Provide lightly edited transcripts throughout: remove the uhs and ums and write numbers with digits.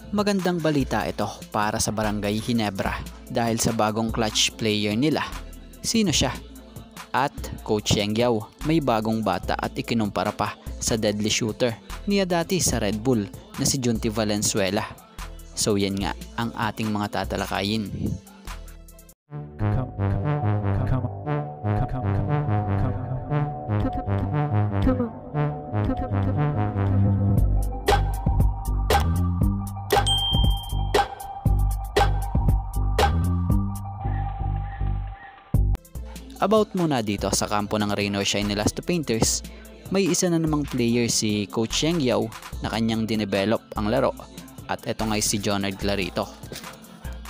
Magandang balita ito para sa Barangay Ginebra dahil sa bagong clutch player nila. Sino siya? At Coach Yeng Yao, may bagong bata at ikinumpara pa sa deadly shooter niya dati sa Red Bull na si Junti Valenzuela. So yan nga ang ating mga tatalakayin. About muna dito sa kampo ng Rain or Shine Elasto Painters, may isa na namang player si Coach Yeng Yao na kanyang dinevelop ang laro at eto nga si Jonard Clarito.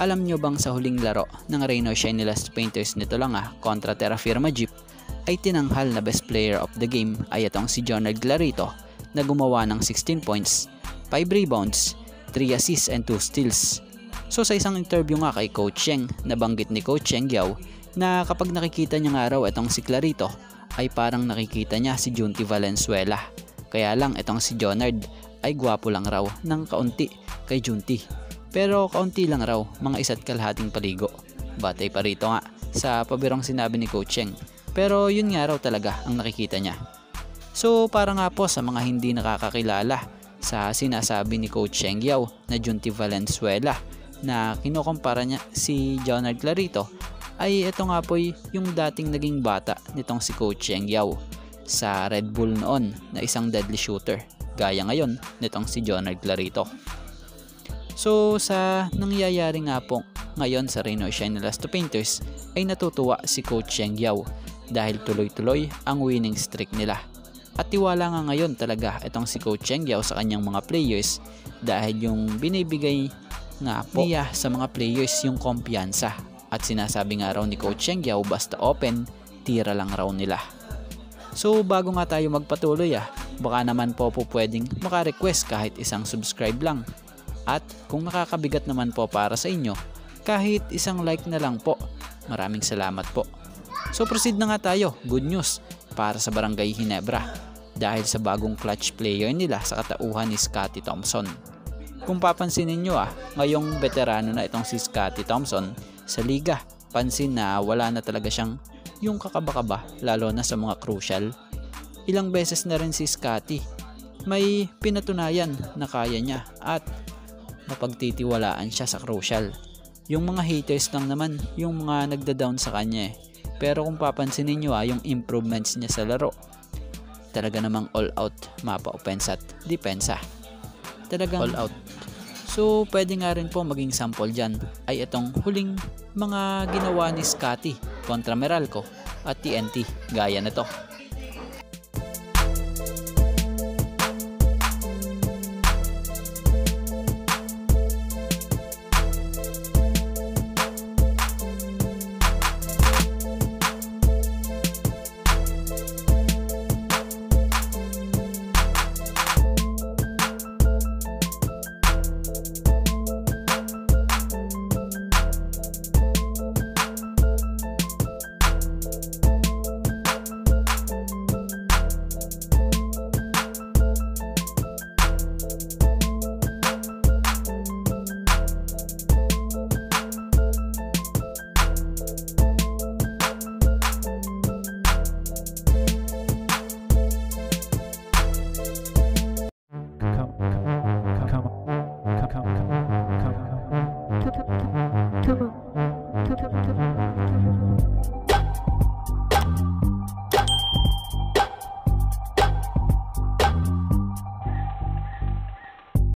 Alam nyo bang sa huling laro ng Rain or Shine Elasto Painters nito lang kontra Terra Firma Jeep ay tinanghal na best player of the game ay itong si Jonard Clarito na gumawa ng 16 points, 5 rebounds, 3 assists and 2 steals. So sa isang interview nga kay Coach Yeng, nabanggit ni Coach Yeng Yao na kapag nakikita niya nga raw itong si Clarito ay parang nakikita niya si Junti Valenzuela. Kaya lang itong si Jonard ay gwapo lang raw ng kaunti kay Junti. Pero kaunti lang raw, mga 1.5 paligo. Batay pa rito nga sa pabirong sinabi ni Coach Yeng. Pero yun nga raw talaga ang nakikita niya. So para nga po sa mga hindi nakakakilala sa sinasabi ni Coach Yeng Yao na Junti Valenzuela na kinukumpara niya si Jonard Clarito, ay ito nga po yung dating naging bata nitong si Coach Yeng Yao sa Red Bull noon na isang deadly shooter, gaya ngayon nitong si Jonard Clarito. So sa nangyayari nga po ngayon sa Rain or Shine Elasto Painters ay natutuwa si Coach Yeng Yao dahil tuloy-tuloy ang winning streak nila. At tiwala nga ngayon talaga itong si Coach Yeng Yao sa kanyang mga players dahil yung binibigay nga po niya sa mga players yung kumpiyansa. At sinasabi nga raw ni Coach Yeng Yao basta open, tira lang raw nila. So bago nga tayo magpatuloy baka naman po pwedeng maka-request kahit isang subscribe lang. At kung nakakabigat naman po para sa inyo, kahit isang like na lang po. Maraming salamat po. So proceed na nga tayo, good news para sa Barangay Ginebra dahil sa bagong clutch player nila sa katauhan ni Scottie Thompson. Kung papansinin nyo ngayong veterano na itong si Scottie Thompson sa liga, pansin na wala na talaga siyang yung kakaba-kaba lalo na sa mga crucial. Ilang beses na rin si Scottie may pinatunayan na kaya niya at mapagtitiwalaan siya sa crucial. Yung mga haters lang naman yung mga nagda-down sa kanya Pero kung papansinin nyo yung improvements niya sa laro, talaga namang all out mapa offense at depensa. Talagang all out. So pwede nga rin po maging sample dyan ay itong huling mga ginawa ni Scottie kontra Meralco at TNT gaya na to. Come on.